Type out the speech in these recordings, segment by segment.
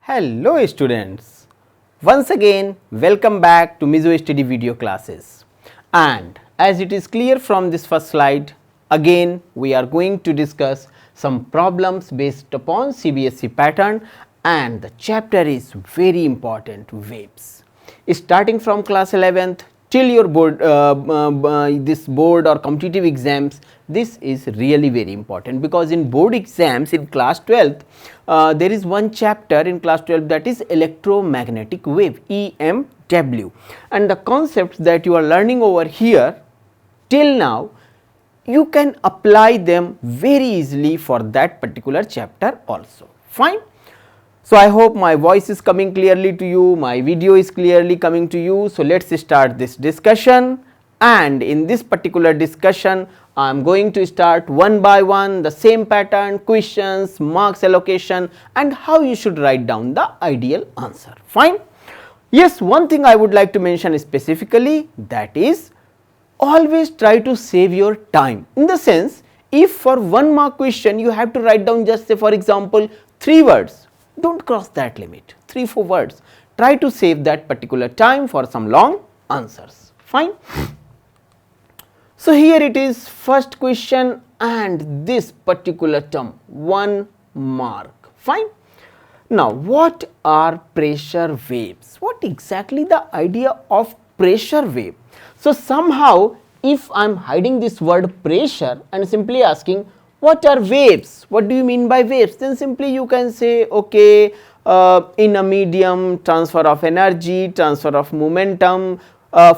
Hello students, once again welcome back to Mizo Study video classes, and as it is clear from this first slide, again we are going to discuss some problems based upon CBSE pattern, and the chapter is very important, waves. Starting from class 11th till your board this board or competitive exams, this is really very important, because in board exams in class 12th there is one chapter in class 12 that is electromagnetic wave, EMW, and the concepts that you are learning over here till now, you can apply them very easily for that particular chapter also. Fine. So, I hope my voice is coming clearly to you, my video is clearly coming to you. So, let us start this discussion, and in this particular discussion I am going to start one by one the same pattern, questions, marks allocation, and how you should write down the ideal answer. Fine. Yes, one thing I would like to mention specifically, that is always try to save your time, in the sense if for 1 mark question you have to write down just say for example 3 words, do not cross that limit, 3-4 words, try to save that particular time for some long answers. Fine. So, here it is first question, and this particular term 1 mark. Fine. Now, what are pressure waves? What exactly the idea of pressure wave? So, somehow if I am hiding this word pressure and simply asking what are waves, what do you mean by waves, then simply you can say okay, in a medium, transfer of energy, transfer of momentum,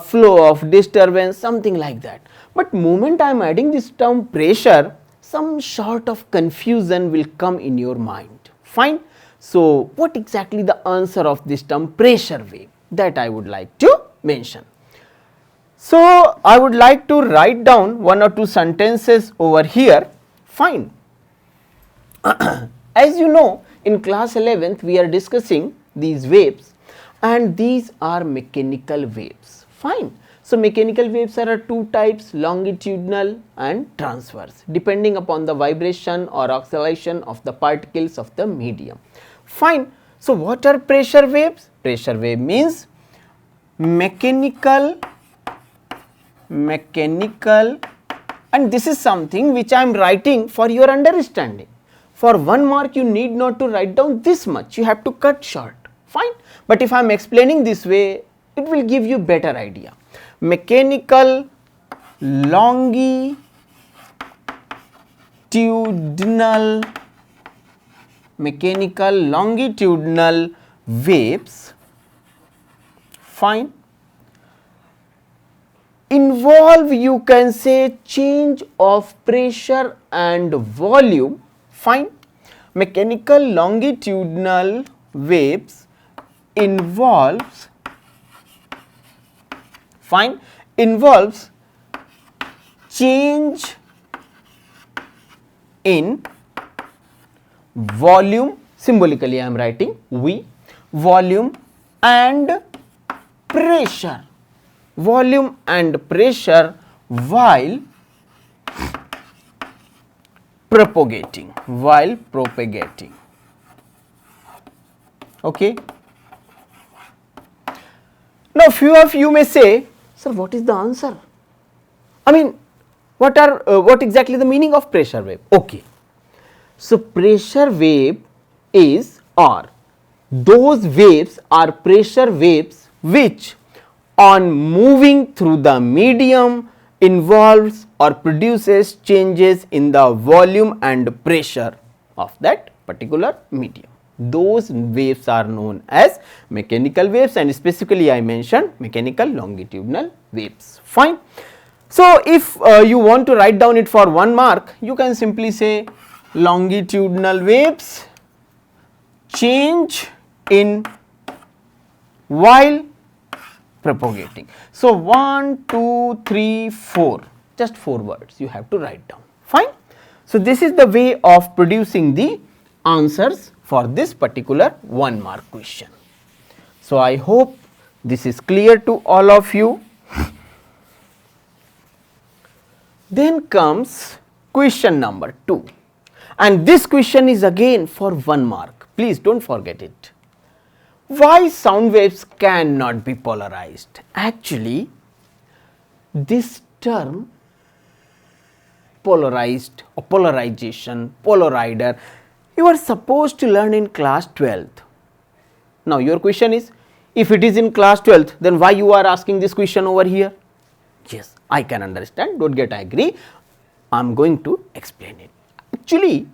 flow of disturbance, something like that. But moment I am adding this term pressure, some sort of confusion will come in your mind. Fine. So, what exactly the answer of this term pressure wave, that I would like to mention. So, I would like to write down 1 or 2 sentences over here. Fine. As you know, in class 11th we are discussing these waves, and these are mechanical waves. Fine. So, mechanical waves are 2 types, longitudinal and transverse, depending upon the vibration or oscillation of the particles of the medium. Fine. So, what are pressure waves? Pressure wave means mechanical, and this is something which I am writing for your understanding. For 1 mark you need not to write down this much, you have to cut short. Fine. But if I am explaining this way, it will give you better idea. Mechanical longitudinal waves, fine, involve, you can say, change of pressure and volume. Fine. Mechanical longitudinal waves involves, fine, involves change in volume, symbolically I am writing V, volume and pressure, volume and pressure while propagating, okay. Now, few of you may say, sir, what is the answer? I mean, what exactly the meaning of pressure wave? Okay. So, pressure wave is, or those waves are pressure waves which on moving through the medium involves or produces changes in the volume and pressure of that particular medium. Those waves are known as mechanical waves, and specifically I mentioned mechanical longitudinal waves. Fine. So, if you want to write down it for 1 mark, you can simply say longitudinal waves change in while propagating. So, 1, 2, 3, 4, just 4 words you have to write down. Fine. So, this is the way of producing the answers for this particular 1 mark question. So, I hope this is clear to all of you. Then comes question number 2, and this question is again for 1 mark, please do not forget it. Why sound waves cannot be polarized? Actually, this term polarized or polarization, polarizer, you are supposed to learn in class 12th. Now your question is, if it is in class 12th, then why you are asking this question over here? Yes, I can understand, don't get angry, I am going to explain it. Actually,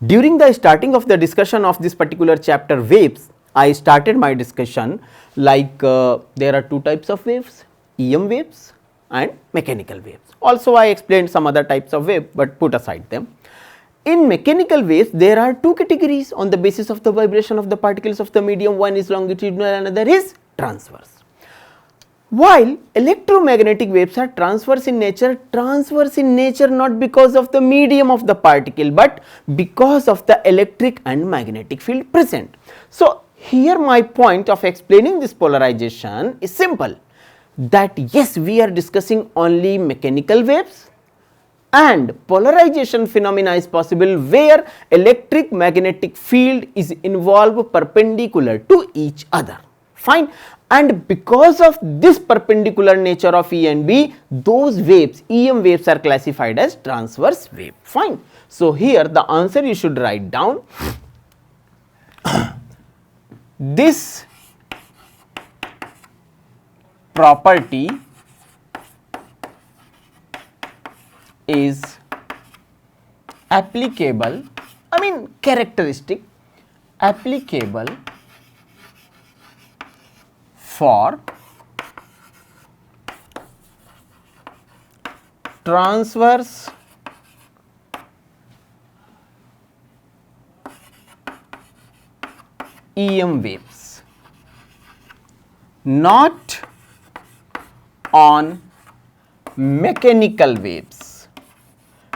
during the starting of the discussion of this particular chapter waves, I started my discussion like there are two types of waves, EM waves and mechanical waves. Also I explained some other types of wave, but put aside them. In mechanical waves, there are two categories on the basis of the vibration of the particles of the medium. One is longitudinal, another is transverse. While electromagnetic waves are transverse in nature not because of the medium of the particle, but because of the electric and magnetic field present. So here my point of explaining this polarization is simple, that yes, we are discussing only mechanical waves, and polarization phenomena is possible where electric magnetic field is involved perpendicular to each other. Fine. And because of this perpendicular nature of E and B, those waves, EM waves, are classified as transverse wave. Fine. So here the answer you should write down. This property is applicable, characteristic applicable for transverse EM waves, not on mechanical waves,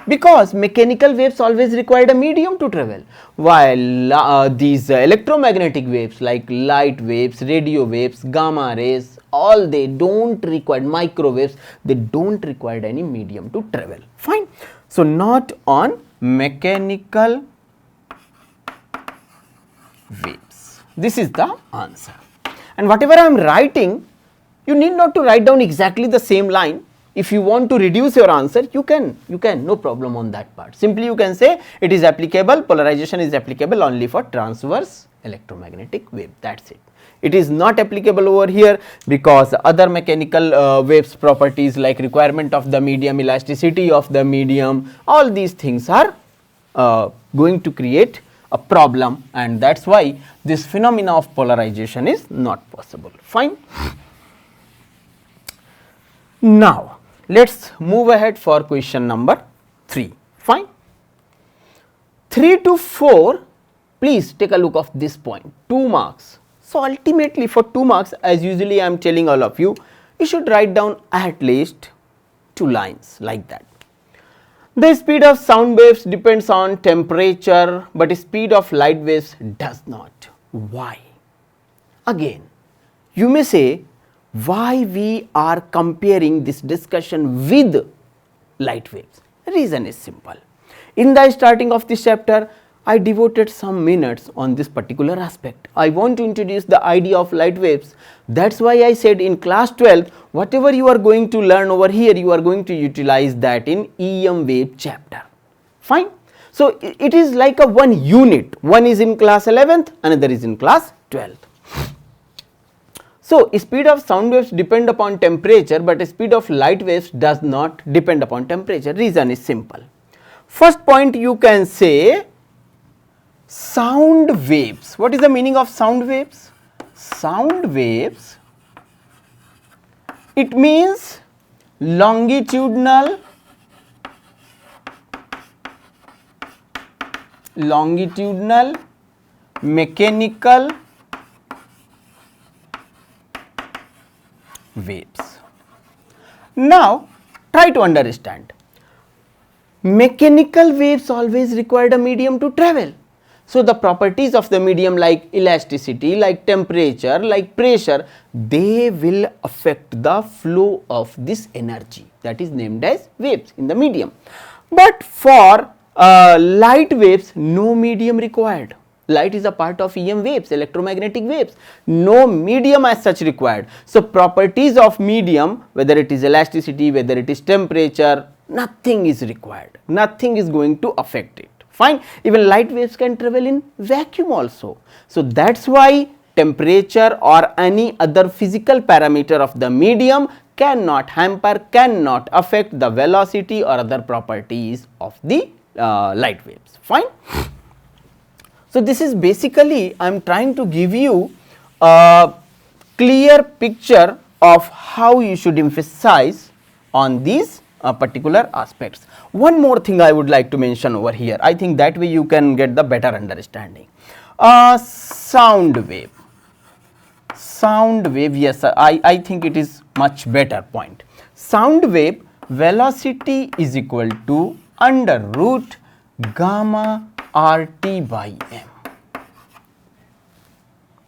because mechanical waves always required a medium to travel, while these electromagnetic waves like light waves, radio waves, gamma rays, all they don't require, microwaves, they don't require any medium to travel. Fine. So not on mechanical waves. This is the answer. And whatever I am writing, you need not to write down exactly the same line. If you want to reduce your answer, you can, no problem on that part. Simply you can say it is applicable, polarization is applicable only for transverse electromagnetic wave, that is it. It is not applicable over here because other mechanical waves properties like requirement of the medium, elasticity of the medium, all these things are going to create a problem, and that is why this phenomena of polarization is not possible. Fine. Now let us move ahead for question number 3. Fine. 3 to 4, please take a look of this point, 2 marks. So ultimately for 2 marks, as usually I am telling all of you, you should write down at least 2 lines like that. The speed of sound waves depends on temperature, but speed of light waves does not. Why? Again, you may say, why we are comparing this discussion with light waves? The reason is simple. In the starting of this chapter, I devoted some minutes on this particular aspect. I want to introduce the idea of light waves. That is why I said in class 12, whatever you are going to learn over here, you are going to utilize that in EM wave chapter. Fine. So it is like a one unit. One is in class 11th, another is in class 12th. So speed of sound waves depend upon temperature, but speed of light waves does not depend upon temperature. Reason is simple. First point, you can say sound waves. What is the meaning of sound waves? Sound waves, it means longitudinal mechanical waves. Now try to understand. Mechanical waves always required a medium to travel. So the properties of the medium like elasticity, like temperature, like pressure, they will affect the flow of this energy, that is named as waves in the medium. But for light waves, no medium required. Light is a part of EM waves, electromagnetic waves. No medium as such required. So, properties of medium, whether it is elasticity, whether it is temperature, nothing is required. Nothing is going to affect it. Fine. Even light waves can travel in vacuum also. So, that is why temperature or any other physical parameter of the medium cannot hamper, cannot affect the velocity or other properties of the light waves. Fine. So, this is basically I am trying to give you a clear picture of how you should emphasize on these particular aspects. One more thing I would like to mention over here, I think that way you can get the better understanding. Sound wave. Sound wave, yes, I think it is much better point. Sound wave velocity is equal to under root gamma RT by M.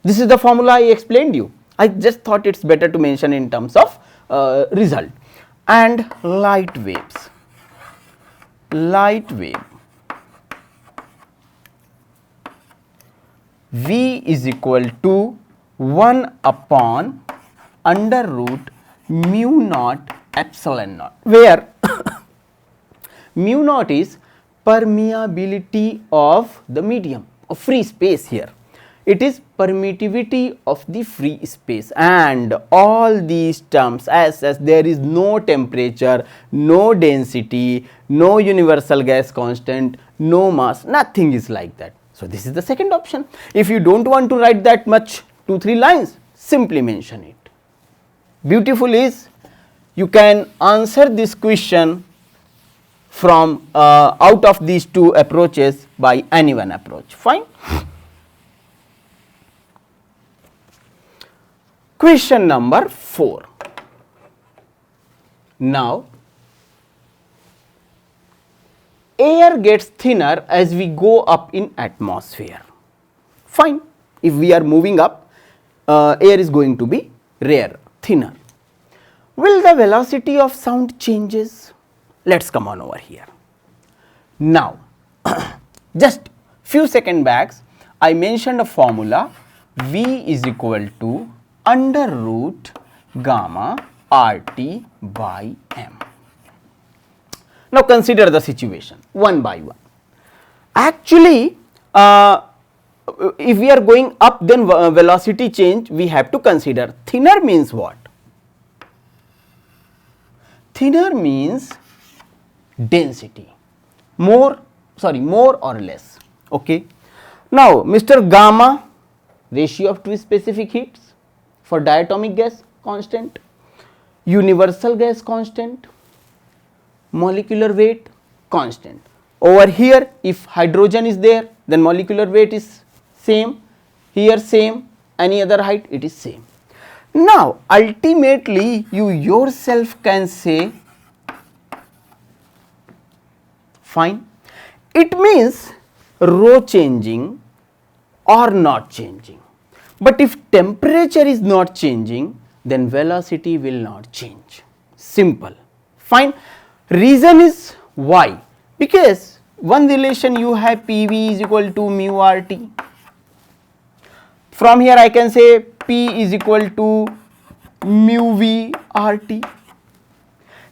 This is the formula I explained you. I just thought it is better to mention in terms of result. And light waves. Light wave V is equal to 1 upon under root mu naught epsilon naught, where mu naught is permeability of the medium, of free space here. It is permittivity of the free space, and all these terms, as there is no temperature, no density, no universal gas constant, no mass, nothing is like that. So, this is the second option. If you do not want to write that much 2-3 lines, simply mention it. Beautiful is you can answer this question from out of these two approaches by any one approach. Fine. Question number 4. Now, air gets thinner as we go up in atmosphere. Fine. If we are moving up, air is going to be rarer, thinner. Will the velocity of sound changes? Let us come on over here. Now, just few seconds back, I mentioned a formula V is equal to under root gamma RT by M. Now, consider the situation one by one. Actually, if we are going up, then velocity change we have to consider. Thinner means what? Thinner means density, more or less. Okay. Now, Mr. Gamma, ratio of two specific heats for diatomic gas constant, universal gas constant, molecular weight constant. Over here, if hydrogen is there, then molecular weight is same, here same, any other height it is same. Now, ultimately you yourself can say, fine, it means rho changing or not changing. But if temperature is not changing, then velocity will not change. Simple. Fine. Reason is why? Because one relation you have PV is equal to mu RT. From here I can say P is equal to mu V RT.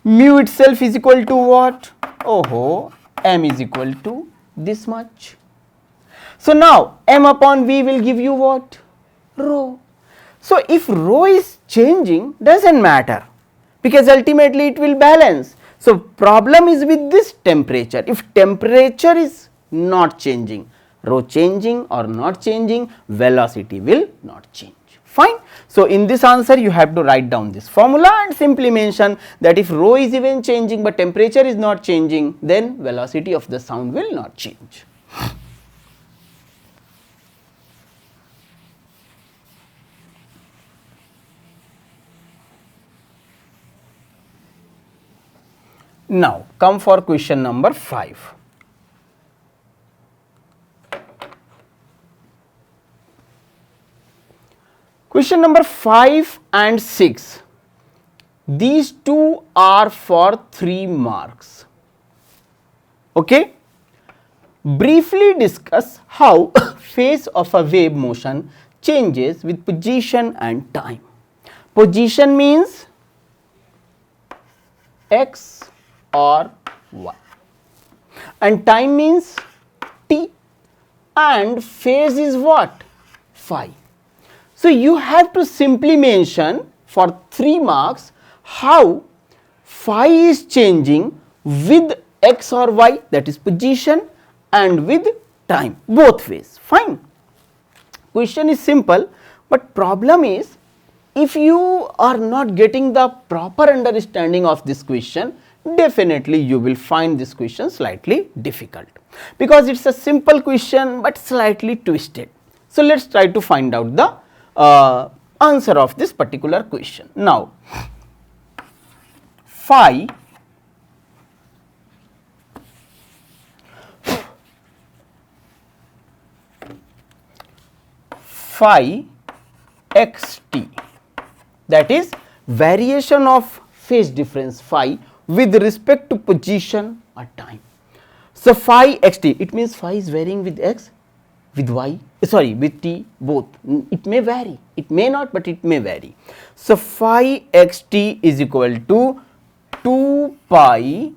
Mu itself is equal to what? Oh, M is equal to this much. So now M upon V will give you what? Rho. So if rho is changing, doesn't matter, because ultimately it will balance. So problem is with this temperature. If temperature is not changing, rho changing or not changing, velocity will not change. Fine. So in this answer you have to write down this formula and simply mention that if rho is even changing but temperature is not changing, then velocity of the sound will not change. Now, come for question number 5. Question number 5 and 6, these two are for 3 marks. Okay? briefly discuss how phase of a wave motion changes with position and time. Position means x or y, and time means t, and phase is what? Phi. So you have to simply mention for 3 marks how phi is changing with x or y, that is position, and with time, both ways. Fine. Question is simple, but problem is, if you are not getting the proper understanding of this question, definitely you will find this question slightly difficult, because it is a simple question but slightly twisted. So let us try to find out the answer of this particular question. Now, phi xt, that is variation of phase difference phi with respect to position or time. So phi xt, it means phi is varying with x, with y, sorry, with t, both. It may vary, it may not, but it may vary. So phi xt is equal to 2 pi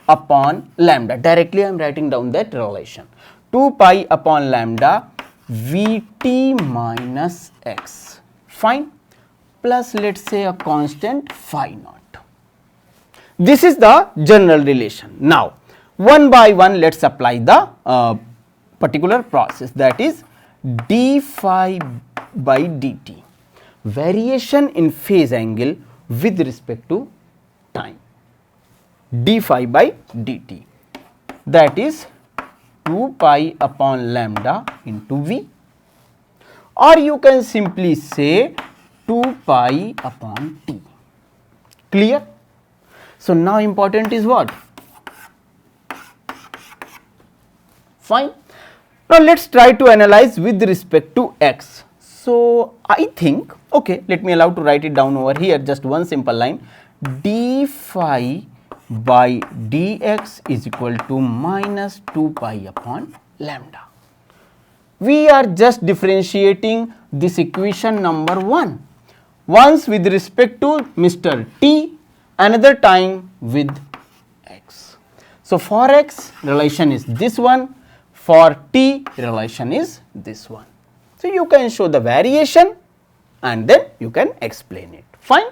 upon lambda. Directly I am writing down that relation. 2 pi upon lambda Vt minus x, fine, plus let us say a constant phi naught. This is the general relation. Now, one by one let us apply the particular process, that is d phi by dt, variation in phase angle with respect to time, d phi by dt, that is 2 pi upon lambda into v, or you can simply say 2 pi upon t. Clear? So now important is what? Fine. Now let us try to analyze with respect to x. So I think, okay, let me allow to write it down over here, just one simple line, d phi by dx is equal to minus 2 pi upon lambda. We are just differentiating this equation number 1, once with respect to Mr. T, another time with x. So for x relation is this one, for t relation is this one. So you can show the variation and then you can explain it. Fine.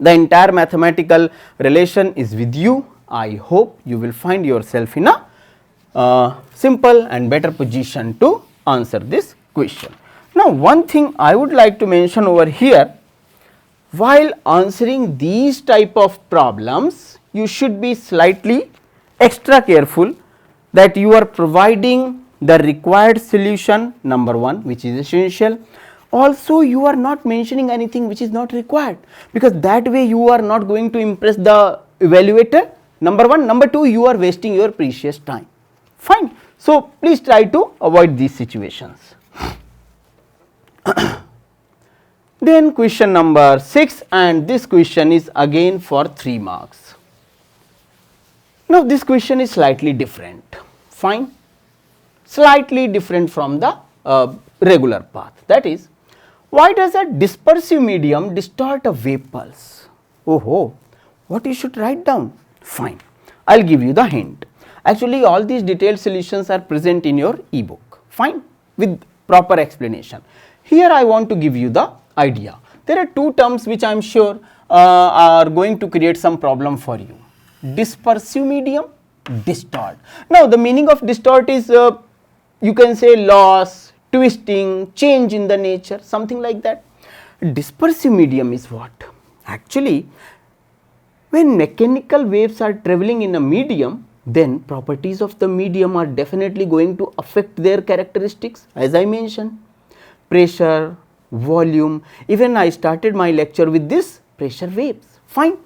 The entire mathematical relation is with you. I hope you will find yourself in a simple and better position to answer this question. Now, one thing I would like to mention over here, while answering these type of problems, you should be slightly extra careful that you are providing the required solution, number 1, which is essential. Also, you are not mentioning anything which is not required, because that way you are not going to impress the evaluator, number 1. Number 2, you are wasting your precious time. Fine. So please try to avoid these situations. Then question number 6, and this question is again for 3 marks. Now this question is slightly different. Fine. Slightly different from the regular path. That is, why does a dispersive medium distort a wave pulse? Oh, what you should write down? Fine, I will give you the hint. Actually, all these detailed solutions are present in your ebook. Fine, with proper explanation. Here I want to give you the idea. There are 2 terms which I am sure are going to create some problem for you. Dispersive medium, distort. Now the meaning of distort is you can say loss, twisting, change in the nature, something like that. Dispersive medium is what? Actually, when mechanical waves are travelling in a medium, then properties of the medium are definitely going to affect their characteristics, as I mentioned. Pressure, volume, even I started my lecture with this pressure waves. Fine.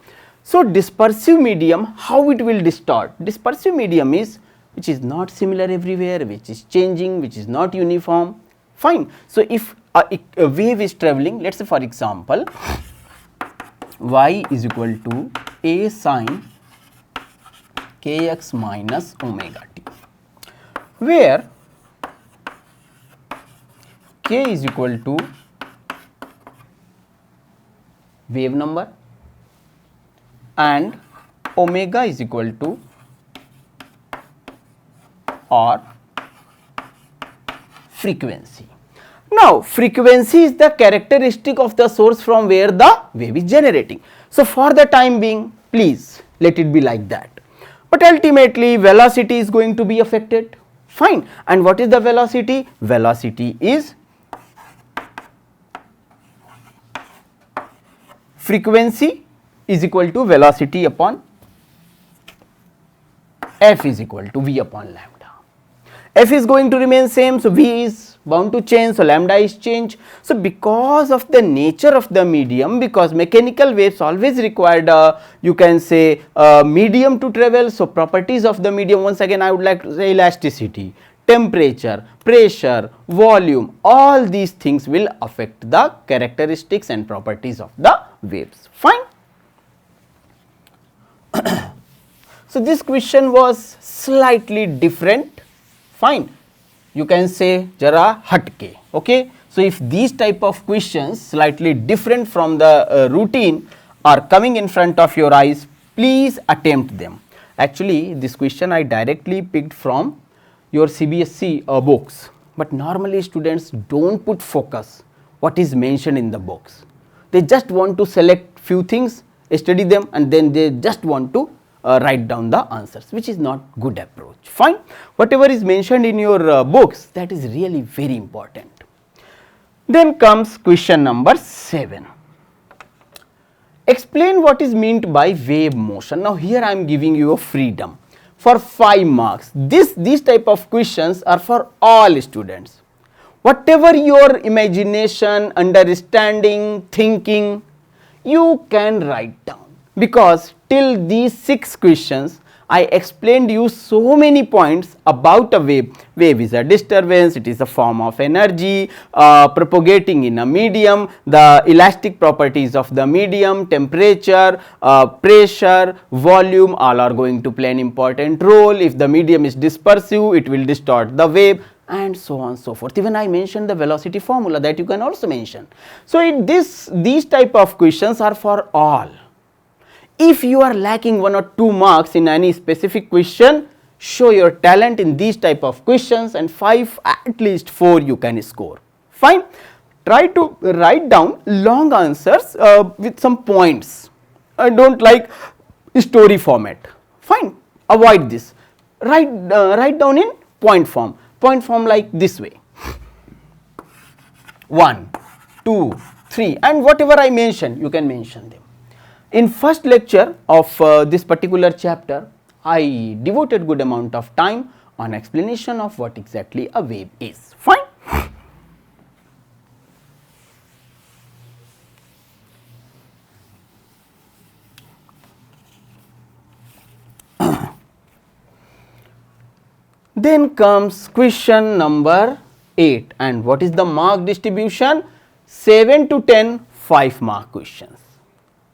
So dispersive medium, how it will distort? Dispersive medium is which is not similar everywhere, which is changing, which is not uniform. Fine. So if a wave is travelling, let us say for example, y is equal to a sin kx minus omega t. where k is equal to wave number and omega is equal to or frequency. Now, frequency is the characteristic of the source from where the wave is generating. So, for the time being, please let it be like that. But ultimately, velocity is going to be affected. Fine. And what is the velocity? Velocity is frequency is equal to velocity upon f is equal to v upon lambda. F is going to remain same, so v is bound to change, so lambda is changed. So, because of the nature of the medium, because mechanical waves always required you can say medium to travel. So, properties of the medium, once again I would like to say elasticity, temperature, pressure, volume, all these things will affect the characteristics and properties of the waves. Fine. So, this question was slightly different. Fine, you can say jara hatke. Okay. So, if these type of questions slightly different from the routine are coming in front of your eyes, please attempt them. Actually, this question I directly picked from your CBSE books, but normally students don't put focus what is mentioned in the books. They just want to select few things, study them, and then they just want to write down the answers, which is not good approach. Fine. Whatever is mentioned in your books, that is really very important. Then comes question number 7. Explain what is meant by wave motion. Now, here I am giving you a freedom for 5 marks. These type of questions are for all students. Whatever your imagination, understanding, thinking, you can write down, because till these 6 questions I explained you so many points about a wave. Wave is a disturbance, it is a form of energy propagating in a medium, the elastic properties of the medium, temperature, pressure, volume, all are going to play an important role. If the medium is dispersive, it will distort the wave, and so on so forth. Even I mentioned the velocity formula, that you can also mention. So, these type of questions are for all. If you are lacking 1 or 2 marks in any specific question, show your talent in these type of questions, and 5, at least 4 you can score. Fine. Try to write down long answers with some points. I don't like story format. Fine. Avoid this. Write down in point form. Point form like this way. 1, 2, 3, and whatever I mention, you can mention them. In first lecture of this particular chapter, I devoted good amount of time on explanation of what exactly a wave is. Fine. Then comes question number 8, and what is the mark distribution? 7 to 10 5 mark questions.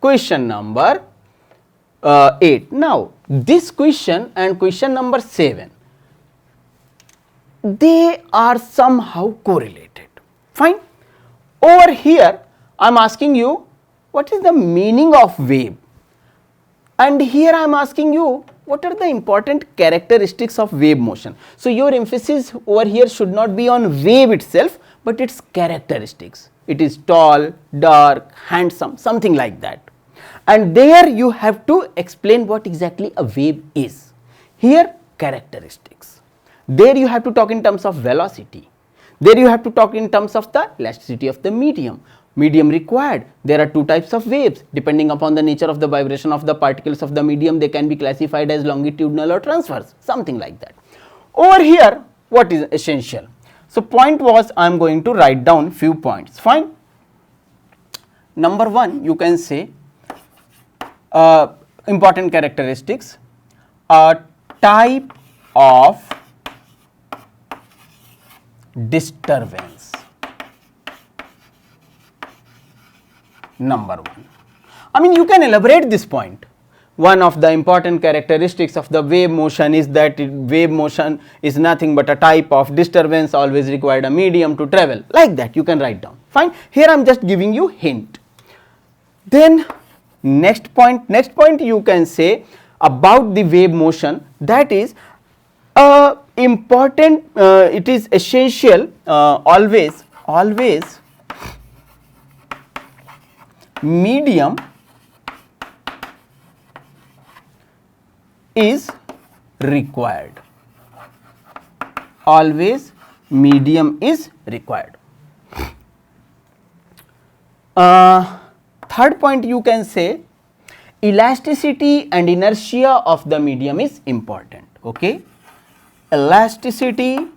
Question number 8. Now, this question and question number 7, they are somehow correlated. Fine. Over here, I am asking you what is the meaning of wave, and here I am asking you what are the important characteristics of wave motion. So, your emphasis over here should not be on wave itself, but its characteristics. It is tall, dark, handsome, something like that. And there you have to explain what exactly a wave is. Here, characteristics. There you have to talk in terms of velocity. There you have to talk in terms of the elasticity of the medium. Medium required. There are 2 types of waves. Depending upon the nature of the vibration of the particles of the medium, they can be classified as longitudinal or transverse, something like that. Over here, what is essential? So, point was I am going to write down few points. Fine. Number 1, you can say important characteristics, a type of disturbance. Number 1. I mean, you can elaborate this point, one of the important characteristics of the wave motion is that wave motion is nothing but a type of disturbance, always required a medium to travel, like that you can write down. Fine. Here I am just giving you hint. Then next point you can say about the wave motion, that is important, it is essential, always medium is required, always medium is required. Third point you can say elasticity and inertia of the medium is important. Okay, elasticity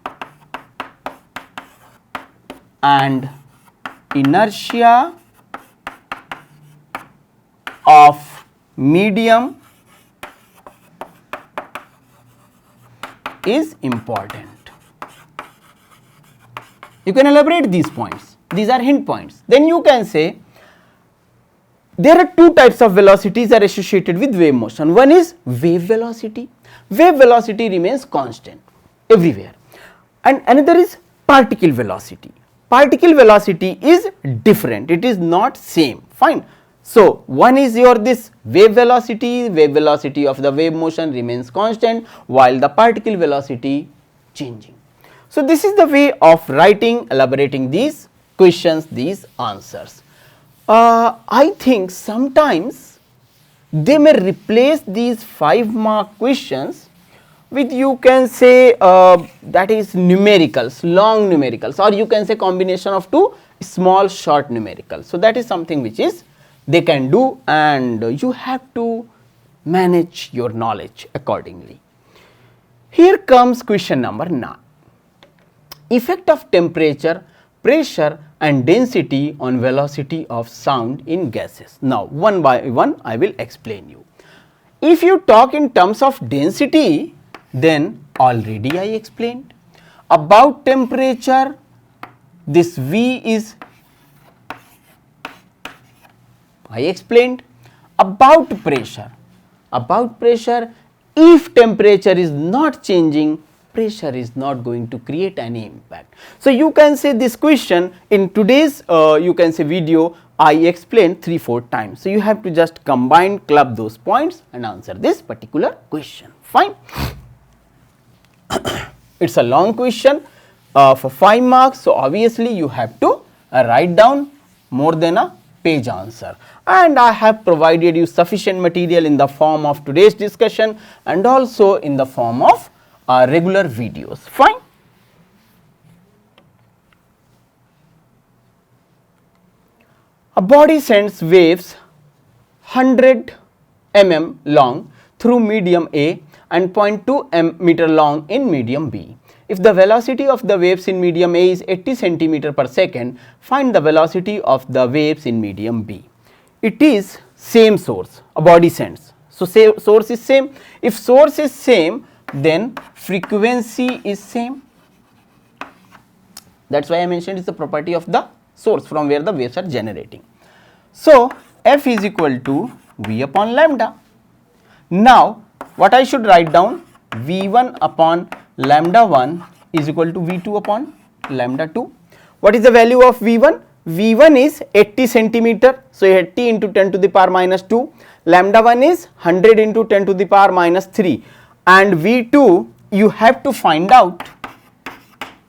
and inertia of medium is important. You can elaborate these points, these are hint points. Then you can say there are two types of velocities are associated with wave motion. One is wave velocity. Wave velocity remains constant everywhere, and another is particle velocity. Particle velocity is different, it is not same. Fine. So one is your this wave velocity of the wave motion remains constant, while the particle velocity changing. So this is the way of writing, elaborating these questions, these answers. I think sometimes they may replace these 5-mark questions with, you can say, that is numericals, long numericals, or you can say combination of two small short numericals. So that is something which is they can do, and you have to manage your knowledge accordingly. Here comes question number 9. Effect of temperature, pressure and density on velocity of sound in gases. Now one by one I will explain you. If you talk in terms of density, then already I explained. About temperature, this V is I explained. About pressure, if temperature is not changing, pressure is not going to create any impact. So you can say this question in today's you can say video I explained 3-4 times. So you have to just combine, club those points and answer this particular question. Fine. It's a long question for 5 marks. So obviously you have to write down more than a page answer, and I have provided you sufficient material in the form of today's discussion and also in the form of regular videos. Fine. A body sends waves 100 mm long through medium A and 0.2 meter long in medium B. If the velocity of the waves in medium A is 80 centimeter per second, find the velocity of the waves in medium B. It is same source, a body sends. So source is same. If source is same, then frequency is same. That is why I mentioned it is the property of the source from where the waves are generating. So F is equal to V upon lambda. Now what I should write down? V1 upon lambda 1 is equal to V2 upon lambda 2. What is the value of V1? V1 is 80 centimeter. So 80 into 10 to the power minus 2. Lambda 1 is 100 into 10 to the power minus 3. And V2 you have to find out.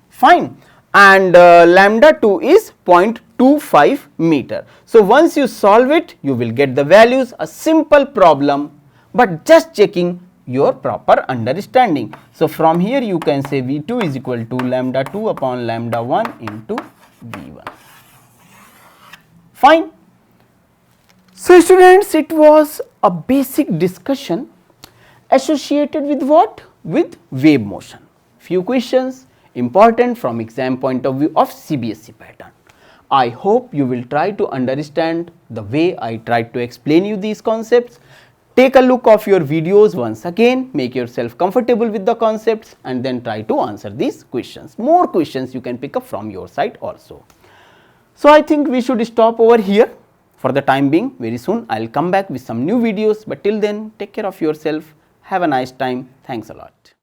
Fine. And lambda 2 is 0.25 meter. So once you solve it, you will get the values. A simple problem, but just checking your proper understanding. So from here you can say V2 is equal to lambda 2 upon lambda 1 into V1. Fine. So students, it was a basic discussion associated with what? With wave motion. Few questions important from exam point of view of CBSE pattern. I hope you will try to understand the way I tried to explain you these concepts. Take a look of your videos once again, make yourself comfortable with the concepts and then try to answer these questions. More questions you can pick up from your side also. So I think we should stop over here. For the time being, very soon I will come back with some new videos, but till then take care of yourself. Have a nice time. Thanks a lot.